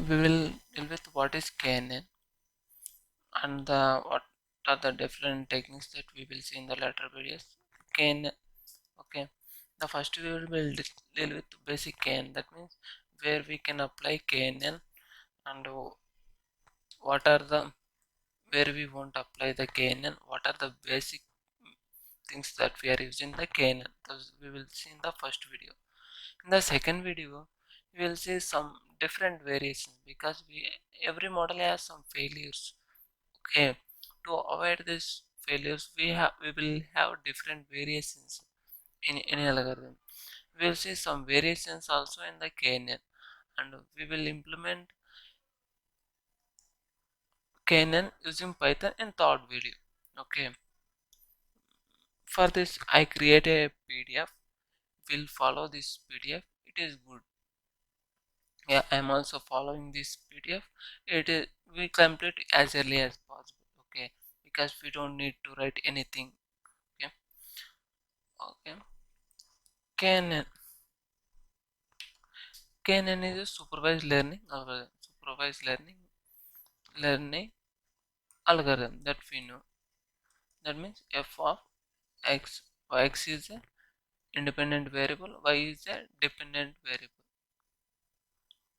we will deal with what is KNN and what are the different techniques that we will see in the later videos. KNN, okay. The first we will deal with basic KNN. That means where we can apply KNN and what are the where we won't apply the KNN. What are the basic things that we are using the KNN. Those we will see in the first video. In the second video, we will see some different variations because every model has some failures. Okay, to avoid these failures, we will have different variations in any algorithm. We will see some variations also in the KNN, and we will implement KNN using Python in third video. Okay, for this I create a PDF. Will follow this PDF. It is good. Yeah, I'm also following this PDF. It is we complete as early as possible. Okay, because we don't need to write anything. Okay, okay. KNN KNN is a supervised learning algorithm. Supervised learning algorithm that we know. That means f of x. X is a independent variable. Y is a dependent variable.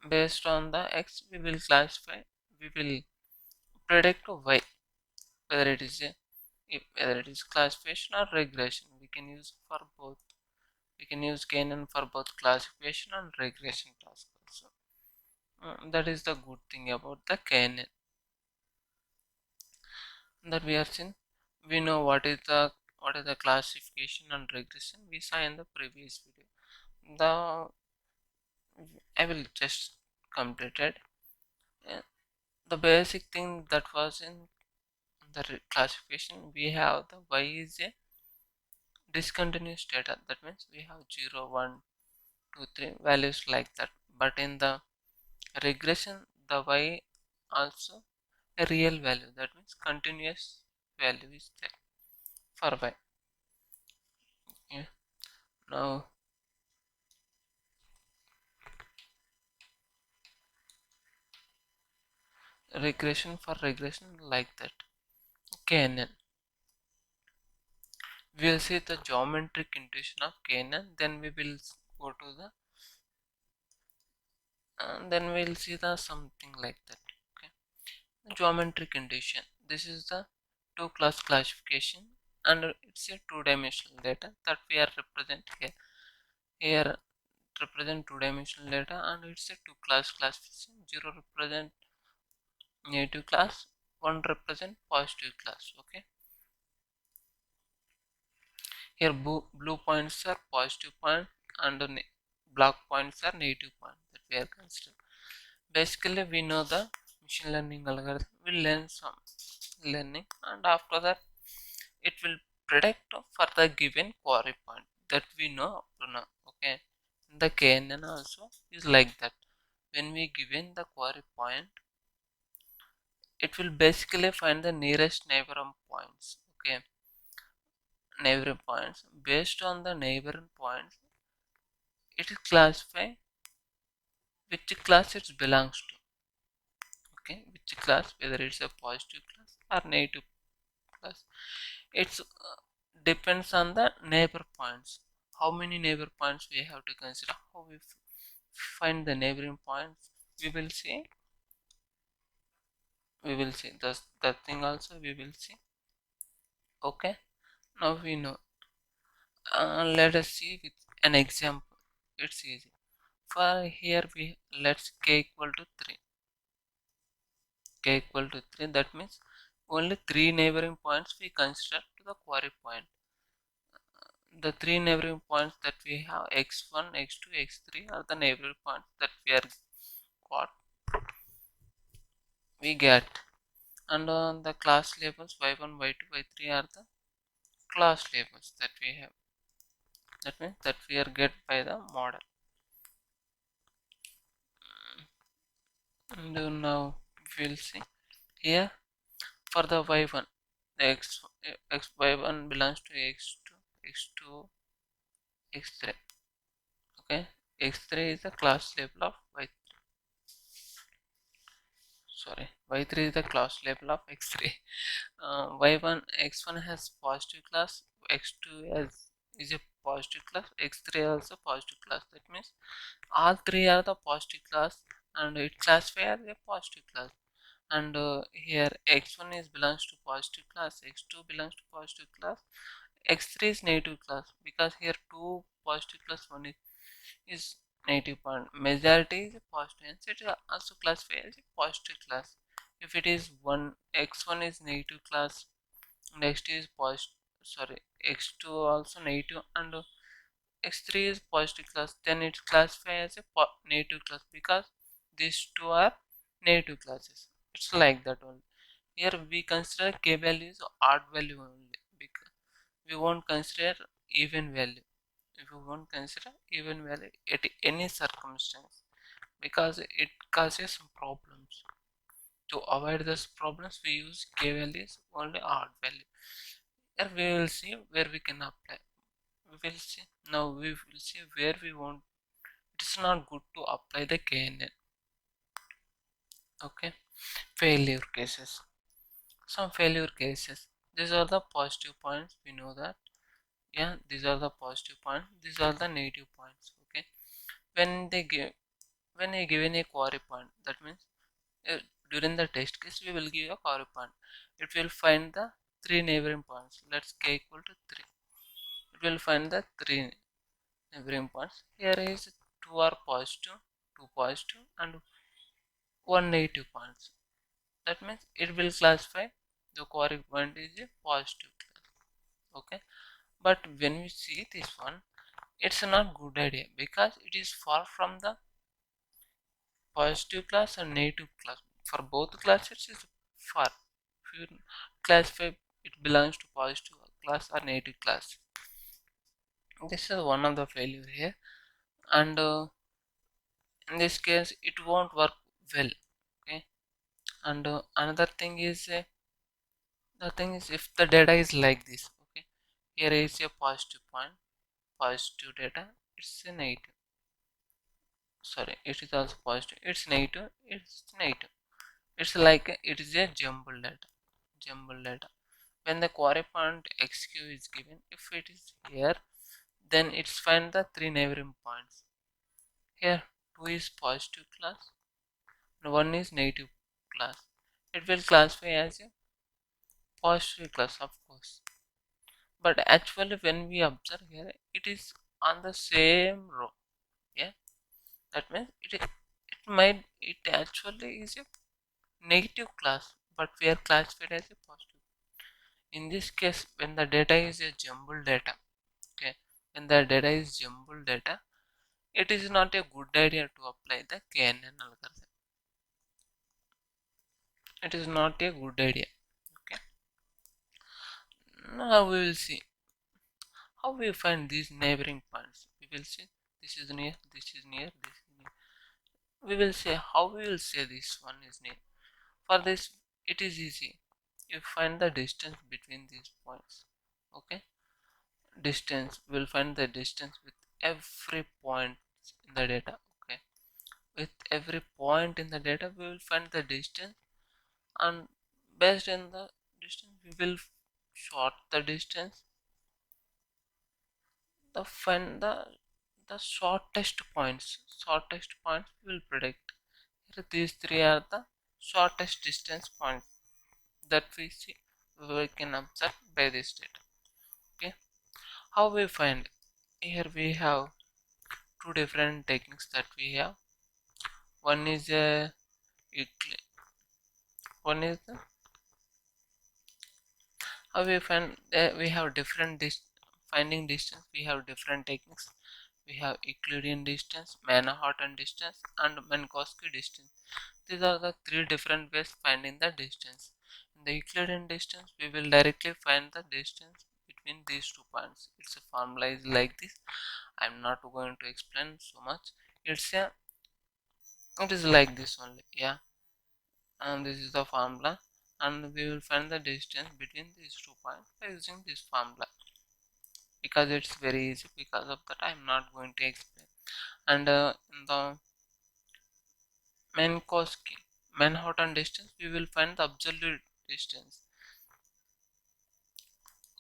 Based on the x, we will classify. We will predict y whether it is a whether it is classification or regression. We can use for both. We can use KNN for both classification and regression tasks also. That is the good thing about the KNN that we are seeing. We know what is the classification and regression we saw in the previous video. The I will just complete it. Uh, the basic thing that was in the classification, we have the y is a discontinuous data. That means we have 0, 1, 2, 3 values like that. But in the regression, the y also a real value. That means continuous value is there for y. Yeah. Now regression for regression like that. KNN. We will see the geometric intuition of KNN. Then we will go to the and then we will see the something like that. Okay. Geometric intuition. This is the two class classification and it's a two-dimensional data that we are represent here. Here represent two-dimensional data and it's a two class classification. 0 represent negative class, 1 represent positive class. Okay. Here blue points are positive point and black points are negative point that we are considering. Basically we know the machine learning algorithm will learn some learning and after that it will predict for the given query point that we know up to now. Okay, the KNN also is like that. When we given the query point, it will basically find the nearest neighboring points. Okay, neighboring points. Based on the neighboring points, it will classify which class it belongs to. Okay, which class, whether it's a positive class or negative class. It's depends on the neighbor points. How many neighbor points we have to consider. How we find the neighboring points. We will see. We will see that thing also. We will see. Okay. Now we know. Let us see with an example. It's easy. For here we let's k equal to 3. K equal to 3. That means only 3 neighboring points we consider to the query point. The 3 neighboring points that we have x1, x2, x3 are the neighboring points that we get and the class labels y1, y2, y3 are the class labels that we have. That means that we are get by the model. And now we'll see here for the y1, the x y1 belongs to x2, x3. Okay, x3 is the class label of y3. sorry, y3 is the class label of x3. Y1 x1 has positive class, x2 has is a positive class, x3 also positive class. That means all three are the positive class and it classifies as a positive class. And here x1 is belongs to positive class, x2 belongs to positive class, x3 is negative class, because here two positive class, one is negative point. Majority is a positive, and so it is also classified as a positive class. If it is one, x1 is negative class and x2 is positive, sorry, x2 also negative and x3 is positive class, then it's classified as a negative class because these two are negative classes. It's like that only. Here we consider k value is odd value only, because we won't consider even value. If we won't consider even value at any circumstance, because it causes some problems. To avoid those problems, we use k values only odd value. Here we will see where we can apply. We will see now. We will see where we want. It's not good to apply the KNN. Okay, failure cases. Some failure cases. These are the positive points. We know that. Yeah, these are the positive points. These are the negative points. Okay, when they give, when I given a query point, that means uh, during the test case we will give a query point. It will find the three neighboring points. Let's k equal to 3. It will find the three neighboring points. Here is two are positive, two positive and one negative points. That means it will classify the query point is a positive class. Okay, but when we see this one, it's not good idea because it is far from the positive class and negative class. For both classes is far. If you classify it belongs to positive class or negative class. This is one of the failure here, and in this case it won't work well. Okay, and another thing is the thing is if the data is like this. Okay, here is a positive point, positive data. It's a negative. Sorry, it is also positive. It's negative. It's negative. It's like it is a jumbled data. Jumbled data. When the query point xq is given, if it is here, then it's find the three neighboring points. Here 2 is positive class and 1 is negative class. It will classify as a positive class, of course, but actually when we observe here it is on the same row. Yeah, that means it actually is a negative class, but we are classified as a positive. In this case, when the data is a jumbled data, okay, when the data is jumbled data, it is not a good idea to apply the KNN algorithm. It is not a good idea. Okay, now we will see how we find these neighboring points. We will see this is near, this is near, this is near. We will say how we will say this one is near. For this, it is easy. You find the distance between these points. Okay, distance. We'll find the distance with every point in the data. Okay, with every point in the data, we will find the distance, and based on the distance, we will short the distance. The find the shortest points. Shortest points we will predict. Here, these three are the shortest distance points that we see. We can observe by this data. Okay, how we find? Here we have two different techniques that we have. One is one is the, how we find we have different finding distance. We have different techniques. We have Euclidean distance, Manhattan distance, and Minkowski distance. These are the three different ways finding the distance. In the Euclidean distance, we will directly find the distance between these two points. Its a formula is like this. I'm not going to explain so much. It is like this only. Yeah, and this is the formula, and we will find the distance between these two points by using this formula, because it's very easy. Because of that I'm not going to explain. And in the Minkowski Manhattan distance, we will find the absolute distance.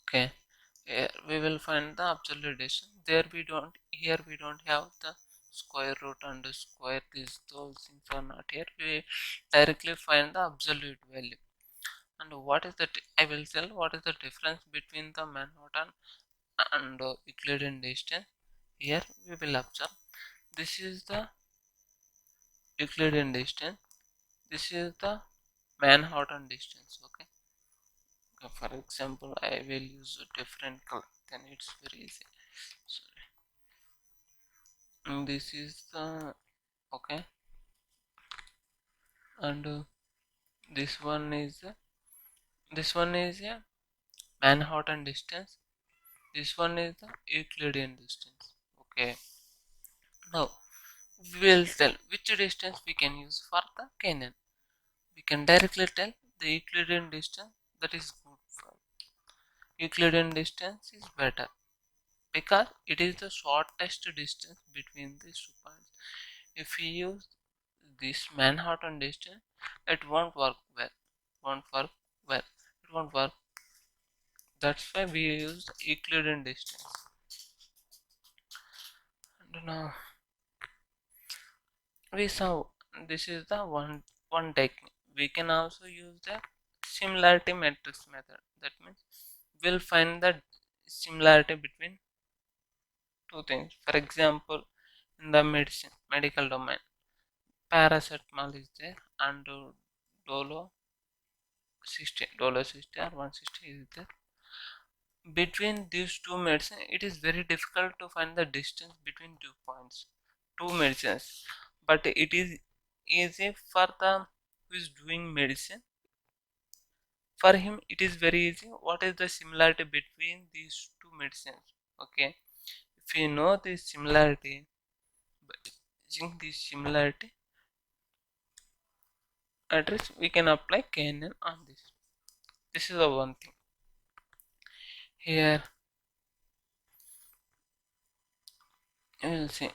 Okay, here we will find the absolute distance. Here we don't have the square root and square. Those things are not here. We directly find the absolute value. And what is the I will tell what is the difference between the Manhattan and Euclidean distance. Here we will observe this is the Euclidean distance, this is the Manhattan distance. Okay, for example I will use a different color, then it's very easy. Sorry. This is the okay, and this one is a Manhattan distance, this one is the Euclidean distance. Okay, now we will tell which distance we can use for the KNN. We can directly tell the Euclidean distance that is good for Euclidean distance is better because it is the shortest distance between these 2 points. If we use this Manhattan distance, it won't work well. Won't work well. It won't work. That's why we use Euclidean distance. And now we saw this is the one technique. We can also use the similarity matrix method. That means we'll find the similarity between two things. For example, in the medical domain, paracetamol is there and dolo 60 dollar 60 or 160 is there. Between these two medicines, it is very difficult to find the distance between 2 points, two medicines. But it is easy for the who is doing medicine. For him, it is very easy. What is the similarity between these two medicines? Okay, if you know the similarity, by using this similarity address, we can apply KNN on this. This is the one thing. Here you will see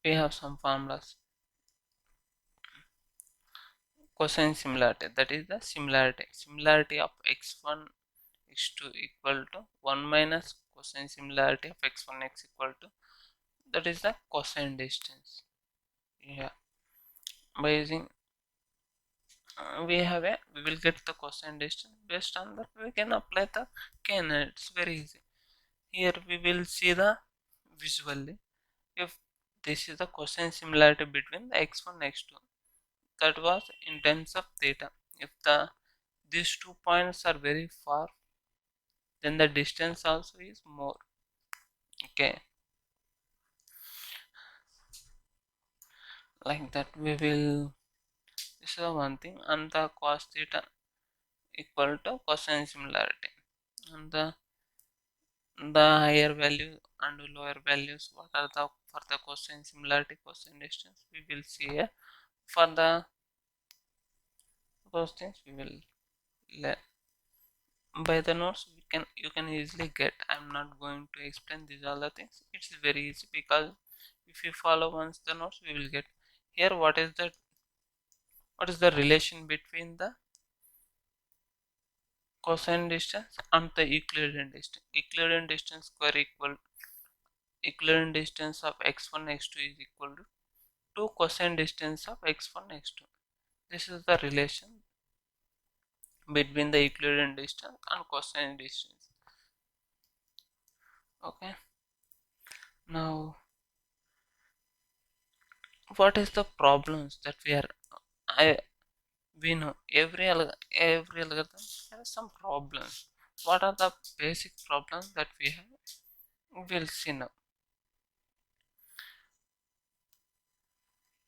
we have some formulas. Cosine similarity, that is the similarity of x1 x2 equal to 1 minus cosine similarity of x1 x equal to, that is the cosine distance. Yeah, by using we will get the cosine distance. Based on that we can apply the KNN. It's very easy. Here we will see the visually if this is the cosine similarity between the x1 x2, that was in terms of theta. If these 2 points are very far, then the distance also is more. Okay, like that we will, this is the one thing. And the cos theta equal to cosine similarity, and the higher value and lower values, what are the for the cosine similarity, cosine distance, we will see here. For the those things we will learn by the notes. You can easily get. I'm not going to explain these all the things. It's very easy because if you follow once the notes, we will get. Here what is the relation between the cosine distance and the Euclidean distance. Euclidean distance square equal, Euclidean distance of x1 x2 is equal to 2 cosine distance of x1 x2. This is the relation between the Euclidean distance and cosine distance. Okay, now what is the problems that I we know every algorithm has some problems. What are the basic problems that we have? We'll see now.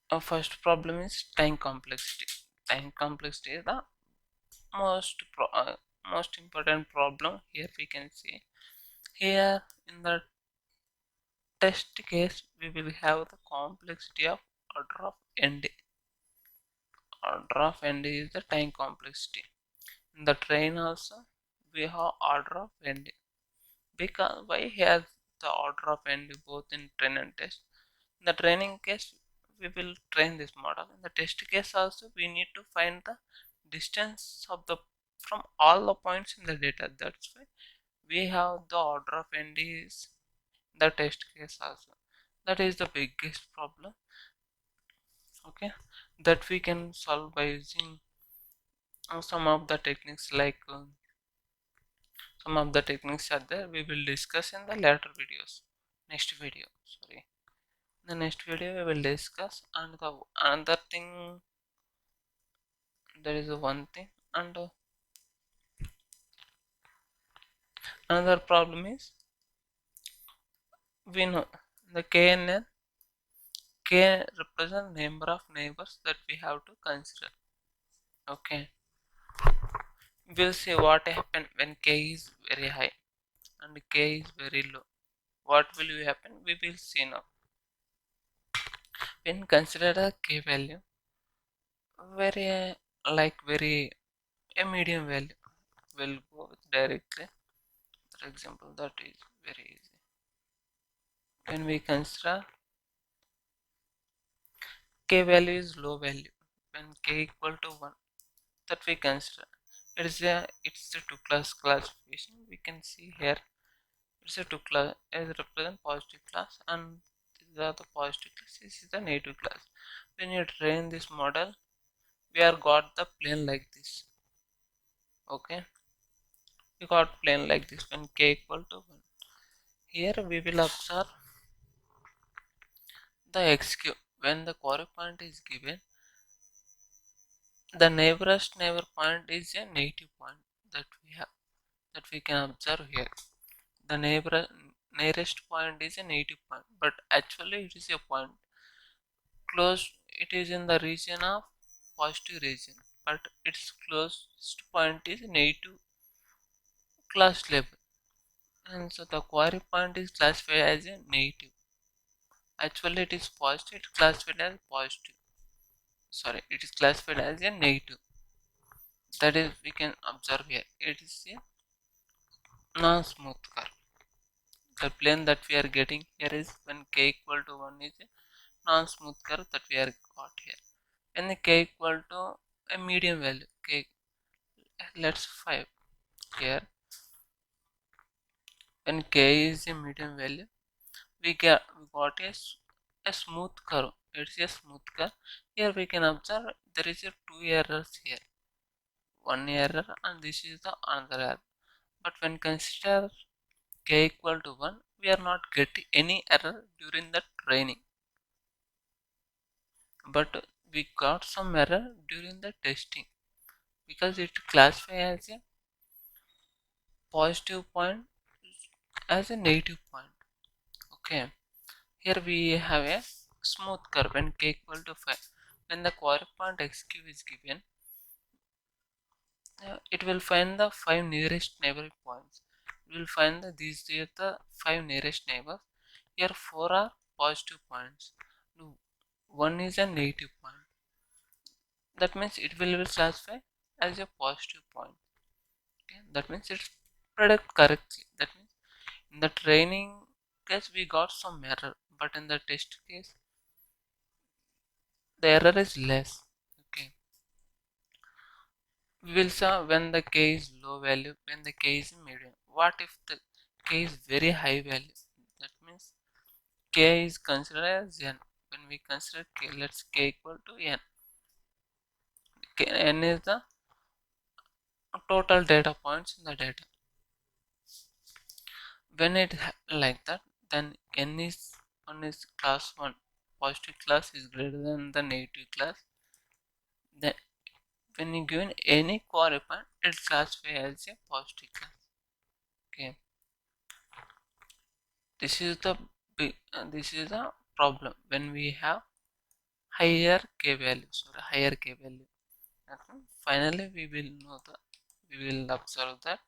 Our first problem is time complexity. Time complexity is the most important problem. Here we can see, here in the test case we will have the complexity of order of n. Order of n is the time complexity. In the train also we have order of n, because why has the order of n both in train and test. In the training case we will train this model. In the test case also, we need to find the distance of the from all the points in the data. That's why we have the order of n is the test case also. That is the biggest problem, okay, that we can solve by using some of the techniques, like some of the techniques are there. We will discuss in the later videos. Next video, sorry. The next video we will discuss, and the another thing, there is one thing, and another problem is, we know the KNN, K represent number of neighbors that we have to consider. Okay, we'll see what happen when K is very high and K is very low. What will happen? We will see now. When consider a K value, very very a medium value, will go with directly. For example, that is very easy. When we consider K value is low value, when K equal to 1, that we consider it's a two class classification. We can see here it's a two class, as represent positive class, and these are the positive class, this is the negative class. When you train this model, we are got the plane like this. Okay, we got plane like this when K equal to 1. Here we will observe the XQ. When the query point is given, the nearest neighbor point is a negative point that we have, that we can observe here. The nearest point is a negative point, but actually it is a point close. It is in the region of positive region, but its closest point is negative class level, and so the query point is classified as a negative. Actually it is positive, it classified as positive, sorry, it is classified as a negative. That is, we can observe here, it is a non-smooth curve. The plane that we are getting here is when K equal to 1 is a non-smooth curve that we are got here. When the K equal to a medium value, K, let's 5 here. When K is a medium value, we got a smooth curve. It's a smooth curve. Here we can observe there is a two errors here, one error, and this is the another error. But when consider K equal to 1, we are not getting any error during the training, but we got some error during the testing, because it classifies as a positive point as a negative point. Okay, here we have a smooth curve when K equal to 5. When the query point XQ is given, it will find the 5 nearest neighboring points. We will find that these are the 5 nearest neighbors. Here 4 are positive points. 1 is a negative point. That means it will be classified as a positive point. Okay? That means it's predict correctly. That means in the training case we got some error, but in the test case the error is less. Okay. We will see when the K is low value, when the K is medium. What if the K is very high value? That means K is considered as n. When we consider K, let's K equal to n. N is the total data points in the data. When it like that, then n is 1 is class 1. Positive class is greater than the negative class. Then when you given any query point, it's classified as a positive class. Okay, this is the this is the problem when we have higher K values or higher K value. Finally we will know that, we will observe that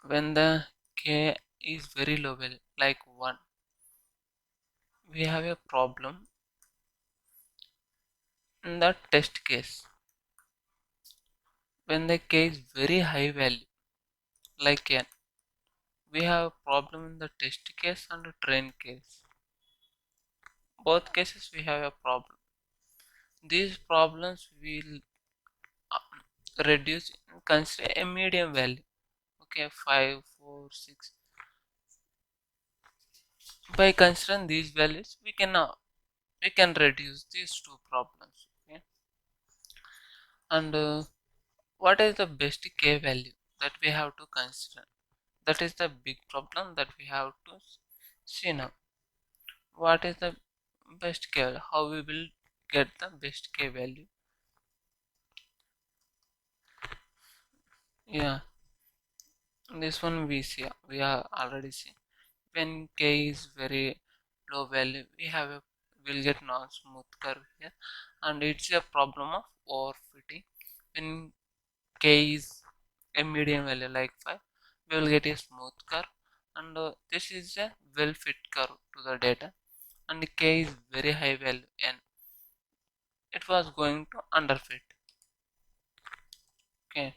when the K is very low value like 1, we have a problem in the test case. When the K is very high value like n, we have a problem in the test case and the train case. both cases we have a problem. These problems will reduce and consider a medium value. Okay, 5, 4, 6. By considering these values, we can reduce these two problems. Okay, and what is the best k value that we have to consider? That is the big problem that we have to see now. What is the best k value? How we will get the best k value? Yeah, this one we are already seen. When k is very low value, we'll get non-smooth curve here, and it's a problem of overfitting. When k is a medium value like 5, we will get a smooth curve, and this is a well fit curve to the data, and k is very high value and it was going to underfit. Okay,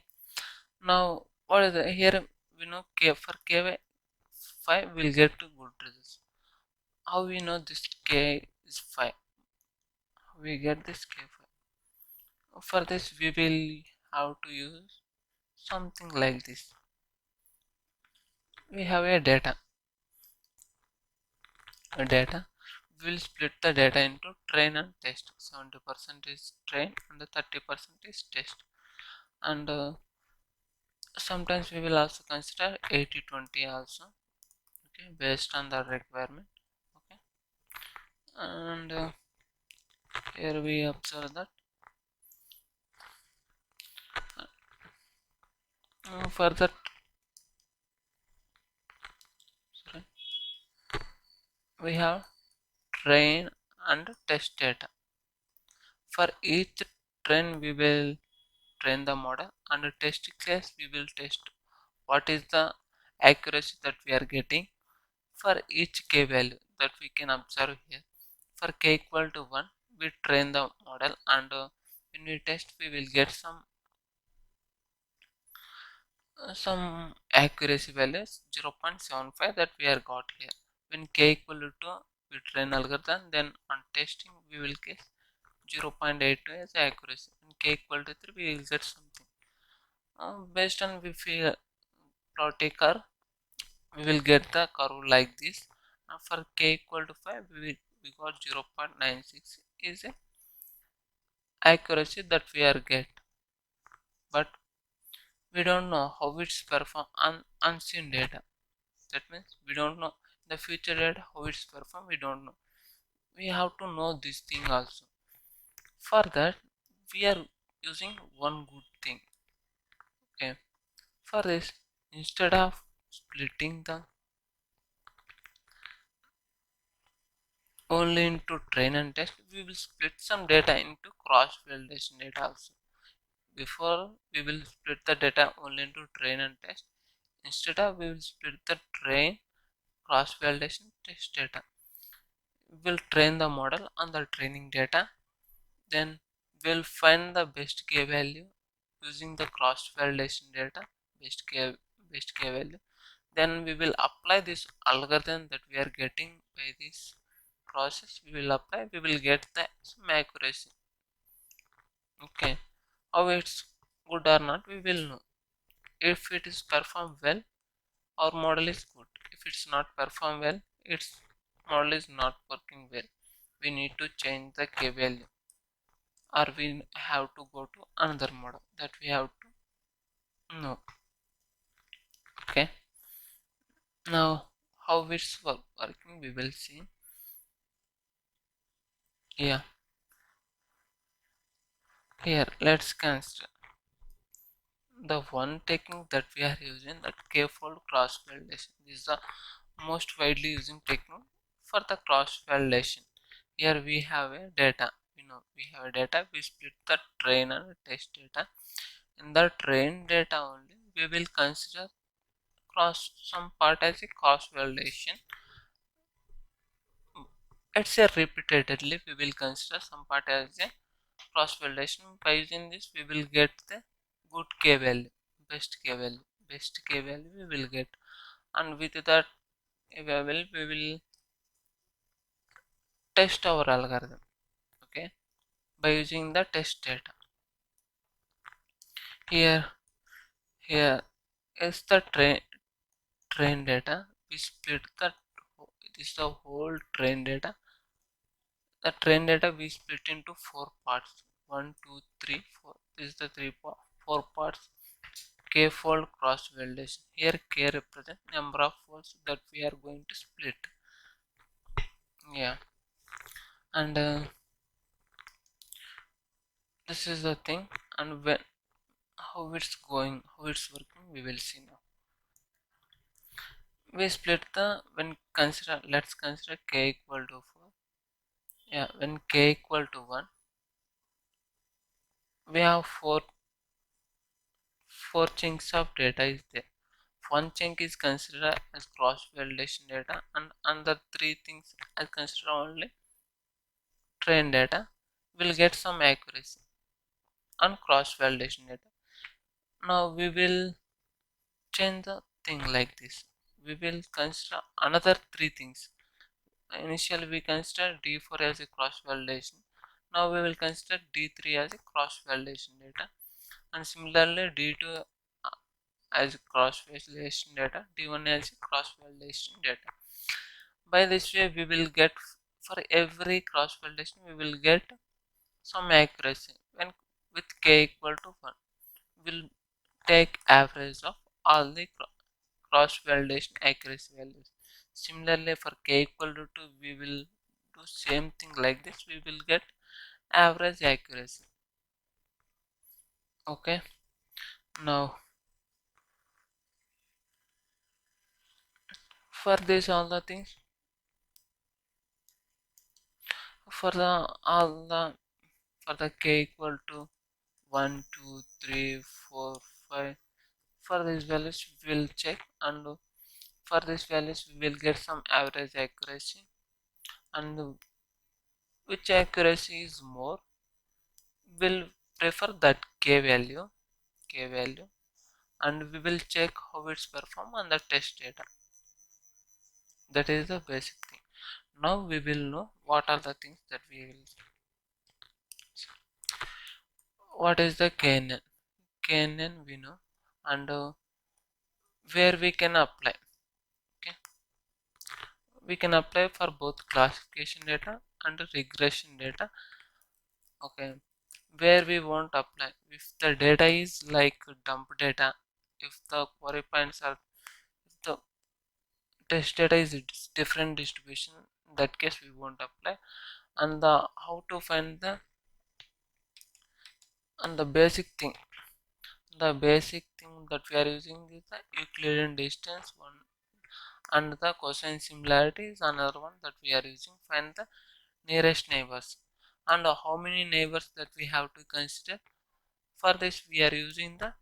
now what is the, here we know k for k 5 will get to good results. How we know this k is 5? We get this k 5. For this we will have to use something like this. We have a data. We will split the data into train and test. 70% is train and 30% is test. And sometimes we will also consider 80-20 also. Okay, based on the requirement. Okay, and here we observe that for that, sorry, we have train and test data. For each train we will train the model, and test case we will test what is the accuracy that we are getting for each k value that we can observe here. For k equal to 1, we train the model, and when we test we will get some accuracy values 0.75 that we are got here. When k equal to 2, we train algorithm, then on testing we will get 0.82 as accuracy. When k equal to 3, we will get something. Based on we feel plot a curve, we will get the curve like this. For k equal to 5, we got 0.96 is a accuracy that we are get, but we don't know how it's perform unseen data. That means we don't know the future data how it's perform. We don't know. We have to know this thing also. For that, we are using one good thing. Okay. For this, instead of splitting the only into train and test, we will split some data into cross validation data also. Before we will split the data only into train and test. Instead of we will split the train cross validation test data. We will train the model on the training data. Then we'll find the best k value using the cross validation data, best k best k value. Then we will apply this algorithm that we are getting by this process. We will apply. We will get the some accuracy. Okay, how it's good or not, we will know. If it is perform well, our model is good. If it's not perform well, its model is not working well. We need to change the k value, or we have to go to another model that we have to know. Okay, now how it's working we will see. Yeah, here let's consider the one technique that we are using, that k-fold cross validation. This is the most widely using technique for the cross validation. Here we have a data. We have a data. We split the train and test data. In the train data only, we will consider cross some part as a cross validation. Let's say repeatedly we will consider some part as a cross validation. By using this, we will get the good k value, best k value, best k value we will get, and with that k value we will test our algorithm, okay, by using the test data. Here is the train data. We split this is the whole train data. The train data we split into 4 parts. 1, 2, 3, 4. This is the 4 parts. K-fold cross validation. Here K represents number of folds that we are going to split. Yeah, and this is the thing. And when how it's going, how it's working, we will see now. We split let's consider K equal to 4. Yeah, when K equal to 1, we have four chunks of data is there. One chunk is considered as cross validation data, and other three things are considered only train data. Will get some accuracy on cross validation data. Now we will change the thing like this. We will consider another three things. Initially we consider D4 as a cross validation. Now we will consider D3 as a cross validation data, and similarly D2 as cross validation data, D1 as cross validation data. By this way we will get, for every cross validation we will get some accuracy. When with K equal to 1, we'll take average of all the cross validation accuracy values. Similarly for K equal to 2, we will do same thing like this. We will get average accuracy. Okay, now for this all the things, for the all the for the K equal to 1, 2, 3, 4, 5, for these values we will check, and for these values we will get some average accuracy, and which accuracy is more, will prefer that k value, and we will check how it's perform on the test data. That is the basic thing. Now we will know what are the things that we will. What is the KNN? KNN we know, and where we can apply. Okay, we can apply for both classification data and regression data. Okay, where we won't apply if the data is like dump data, if the query points are, if the test data is different distribution, in that case we won't apply. And the how to find the, and the basic thing that we are using is the Euclidean distance one, and the cosine similarity is another one that we are using. Find the nearest neighbors, and how many neighbors that we have to consider. For this we are using the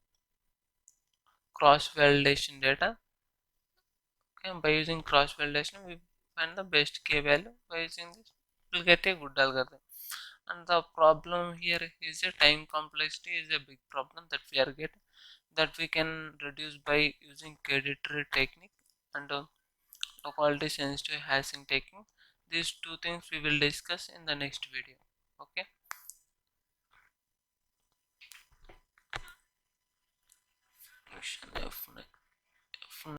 cross validation data. Okay, by using cross validation we find the best k value. By using this we will get a good algorithm. And the problem here is a time complexity is a big problem that we are getting, that we can reduce by using k-tree technique and locality sensitive hashing technique. These two things we will discuss in the next video. Okay, question F9.